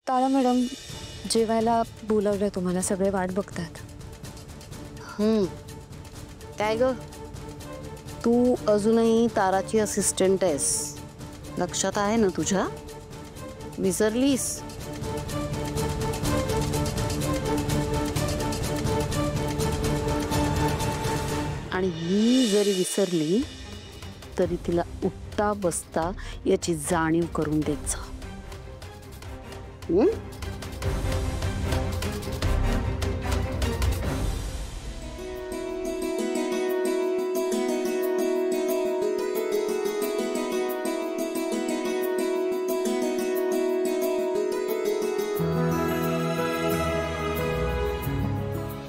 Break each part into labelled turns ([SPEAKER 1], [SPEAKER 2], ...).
[SPEAKER 1] तारा madam जेवायला बोलवलं तुम्हाला, सगळे वाट बघतात.
[SPEAKER 2] काय ग, तू अजूनही ताराची असिस्टंट आहेस, लक्षात आहे ना तुझ्या? विसरलीस? आणि मी जरी विसरली तरी तिला उठता बसता याची जाणीव करून देत जा.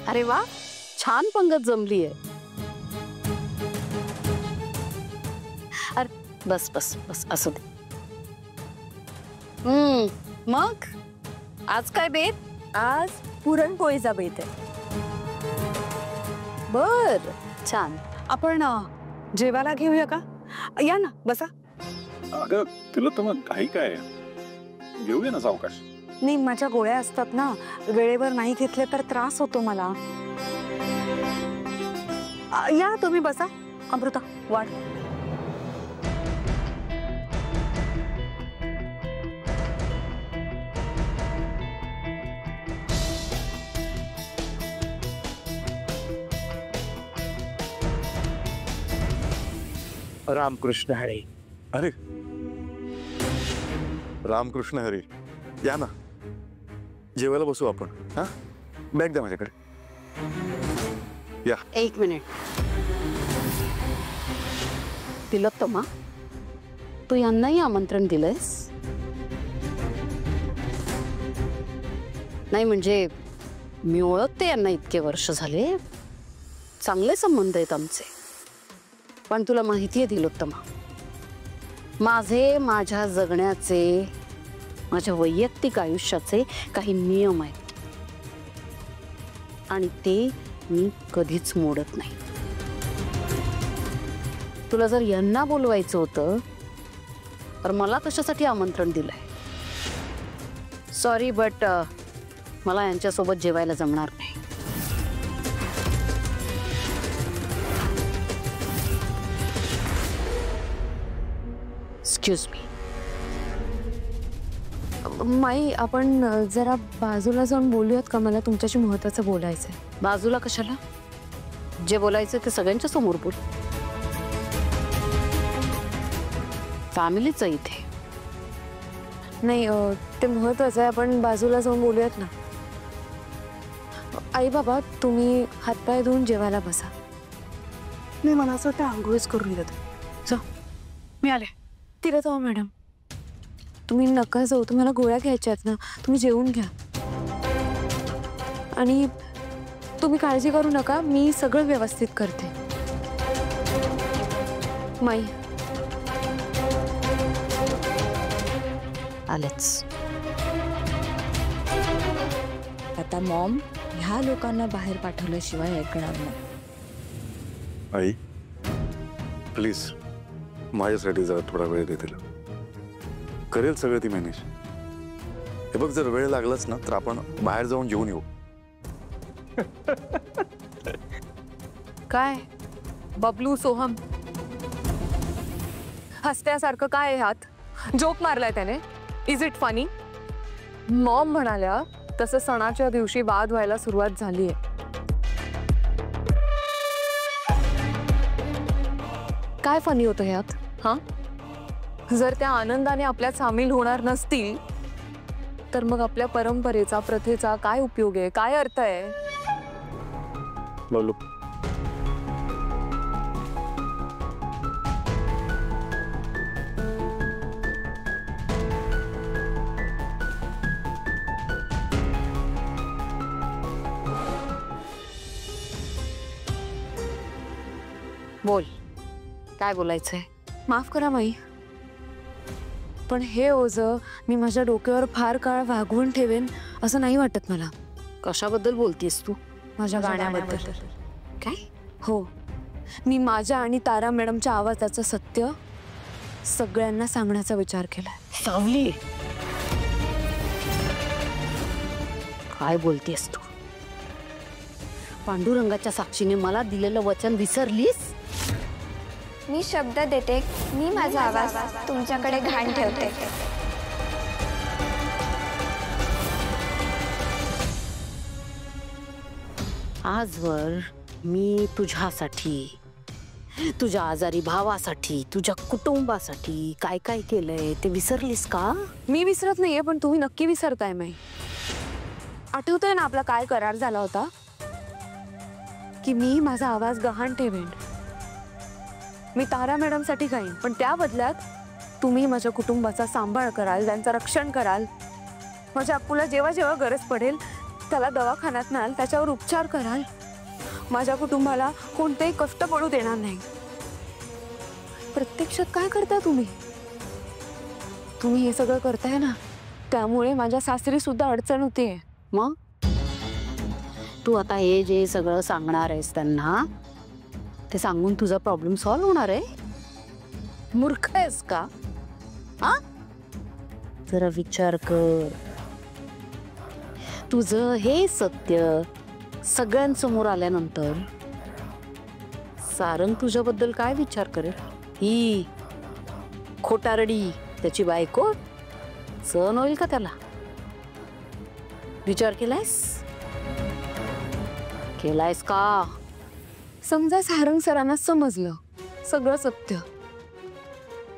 [SPEAKER 2] अरे वा, छान पंगत जमली आहे. अरे बस बस बस असू दे. मग आज काय बेत?
[SPEAKER 1] आज पुरणपोळीचा बेत आहे.
[SPEAKER 2] बर, छान.
[SPEAKER 1] आपण जेवायला घेऊया का? या ना, बसा.
[SPEAKER 3] अगं तुला तर मग काही काय, घेऊया ना सावकाश.
[SPEAKER 1] नाही, माझ्या गोळ्या असतात ना, वेळेवर नाही घेतले तर त्रास होतो मला. या तुम्ही बसा. अमृता वाढ.
[SPEAKER 4] रामकृष्ण हरी.
[SPEAKER 3] अरे रामकृष्ण हरी. या ना, जेवायला बसू आपण. हा, बॅग द्या माझ्याकडे. या.
[SPEAKER 2] एक मिनिट. तिलोत्तमा, तू यांनाही आमंत्रण दिलंयस? नाही म्हणजे मी ओळखते यांना, इतके वर्ष झाले, चांगले संबंध आहेत आमचे. पण तुला माहिती आहे तिलोत्तमा, माझ्या जगण्याचे, माझ्या वैयक्तिक आयुष्याचे काही नियम आहेत आणि ते मी कधीच मोडत नाही. तुला जर यांना बोलवायचं होतं तर मला कशासाठी आमंत्रण दिलंय? सॉरी, बट मला यांच्यासोबत जेवायला जमणार नाही. Excuse me.
[SPEAKER 1] माई, आपण जरा बाजूला जाऊन बोलूयात का? मला तुमच्याशी महत्त्वाचं बोलायचंय.
[SPEAKER 2] बाजूला कशाला? जे बोलायचं ते सगळ्यांच्या समोर बोल. फॅमिलीच आहे इथे.
[SPEAKER 1] नाही, ते महत्त्वाचं आहे, आपण बाजूला जाऊन बोलूयात ना. आई बाबा, तुम्ही हातपाय धुवून जेवायला बसा.
[SPEAKER 5] नाही, मला असं वाटतं आंघोळच करून येत. जा, मी आले.
[SPEAKER 1] तिला जाऊ मॅडम, तुम्ही नका जाऊ, तुम्हाला गोळ्या घ्यायच्या आहेत ना, तुम्ही जेवून घ्या. आणि तुम्ही काळजी करू नका, मी सगळं व्यवस्थित करते. माई
[SPEAKER 2] आलेच.
[SPEAKER 6] आता मॉम, ह्या लोकांना बाहेर पाठवल्याशिवाय ऐकणार नाही.
[SPEAKER 3] आई प्लीज, माझ्यासाठी जरा थोडा वेळ दे. तिला करेल सगळं ती मॅनेज. हे बघ, जर वेळ लागलाच ना तर आपण बाहेर जाऊन जेवून येऊ.
[SPEAKER 1] काय बबलू, सोहम, हसत्यासारखं काय आहे ह्यात? जोक मारलाय त्याने? Is it funny? मॉम म्हणाल्या तसं सणाच्या दिवशी वाद व्हायला सुरुवात झालीये. काय फनी होतं ह्यात? हा, जर त्या आनंदाने आपल्यात सामील होणार नसतील तर मग आपल्या परंपरेचा, प्रथेचा काय उपयोग आहे? काय अर्थ आहे?
[SPEAKER 3] बबलू,
[SPEAKER 2] बोल, काय बोलायचंय?
[SPEAKER 1] माफ करा माई, पण हे ओझं मी माझ्या डोक्यावर फार काळ वागवून ठेवेन असं नाही वाटत मला.
[SPEAKER 2] कशाबद्दल बोलतीस तू?
[SPEAKER 1] माझ्या गाण्याबद्दल.
[SPEAKER 2] काय?
[SPEAKER 1] हो, मी माझ्या आणि तारा मॅडमच्या आवाजाचं सत्य सगळ्यांना सांगण्याचा विचार केलाय.
[SPEAKER 2] सावली, काय बोलतेस तू? पांडुरंगाच्या साक्षीने मला दिलेलं वचन विसरलीस?
[SPEAKER 4] मी शब्द देते, मी माझा आवाज तुमच्याकडे घाण ठेवते.
[SPEAKER 2] आजवर मी तुझ्यासाठी, तुझ्या आजारी भावासाठी, तुझ्या कुटुंबासाठी काय काय केलंय ते विसरलीस का?
[SPEAKER 1] मी विसरत नाहीये, पण तुम्ही नक्की विसरताय माई. आठवतंय ना आपला काय करार झाला होता, की मी माझा आवाज गहाण ठेवेन. मी तारा मॅडमसाठी गाईन, पण त्या बदल्यात तुम्ही माझ्या कुटुंबाचा सांभाळ कराल, त्यांचं रक्षण कराल. माझ्या अप्पूला जेव्हा जेव्हा गरज पडेल त्याला दवाखान्यात न्याल, त्याच्यावर उपचार कराल. माझ्या कुटुंबाला कोणतेही कष्ट पडू देणार नाही. प्रत्यक्षात काय करता तुम्ही? तुम्ही हे सगळं करताय ना, त्यामुळे माझ्या सासरी सुद्धा अडचण होतीये.
[SPEAKER 2] मग तू आता हे जे सगळं सांगणार आहेस त्यांना, ते सांगून तुझा प्रॉब्लेम सॉल्व्ह होणार आहे? मूर्ख आहेस का? हा, जरा विचार कर. तुझं हे सत्य सगळ्यांसमोर आल्यानंतर सारंग तुझ्याबद्दल काय विचार करेल? ही खोटारडी त्याची बायको सहन होईल का त्याला? विचार केलायस का?
[SPEAKER 1] समजा सारंग सरांना समजलं सगळं सत्य,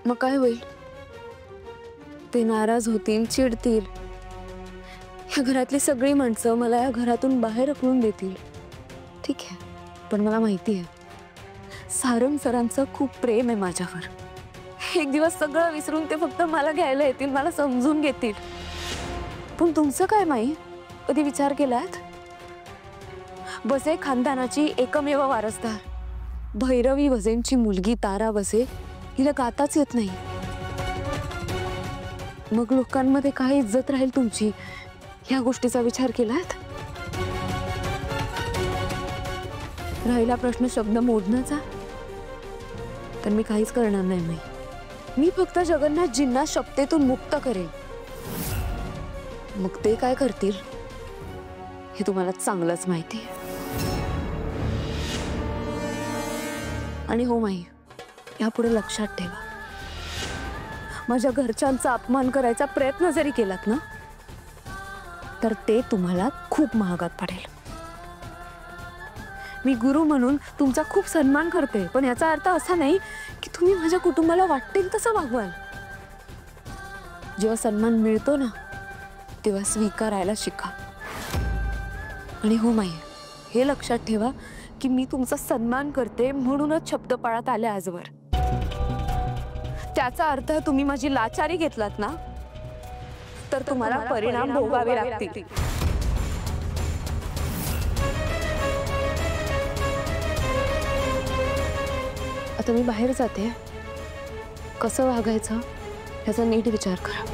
[SPEAKER 1] मग काय होईल? ते नाराज होतील, चिडतील. या घरातली सगळी माणसं मला या घरातून बाहेर हकलून देतील. ठीक आहे, पण मला माहिती आहे सारंग सरांचं खूप प्रेम आहे माझ्यावर. एक दिवस सगळं विसरून ते फक्त मला घ्यायला येतील, मला समजून घेतील. पण तुमचं काय माई? कधी विचार केलात? बसे खानदानाची एकमेव वारसदार भैरवी वजेंची मुलगी तारा बसे हिला गाताच येत नाही. मग लोकांमध्ये काय इज्जत राहील तुमची, ह्या गोष्टीचा विचार केलात? राहिला प्रश्न शब्द मोडण्याचा, तर मी काहीच करणार नाही. मी फक्त जगन्नाथजींना शब्देतून मुक्त करेन. मग ते काय करतील हे तुम्हाला चांगलंच माहिती आहे. आणि हो माई, यापुढे लक्षात ठेवा, माझ्या घरच्यांचा अपमान करायचा प्रयत्न जरी केलात ना, तर ते तुम्हाला खूप महागात पडेल. मी गुरु म्हणून तुमचा खूप सन्मान करते, पण याचा अर्थ असा नाही की तुम्ही माझ्या कुटुंबाला वाटेल तसं वागवाल. जेव्हा सन्मान मिळतो ना, तेव्हा स्वीकारायला शिका. आणि हो माई, हे लक्षात ठेवा की मी तुमचा सन्मान करते म्हणूनच शब्द पाळत आले आजवर. त्याचा अर्थ तुम्ही माझी लाचारी घेतलात ना, तर तुम्हाला परिणाम भोगावे लागतील. आता मी बाहेर जाते, कसं वागायचं याचा नीट विचार करा.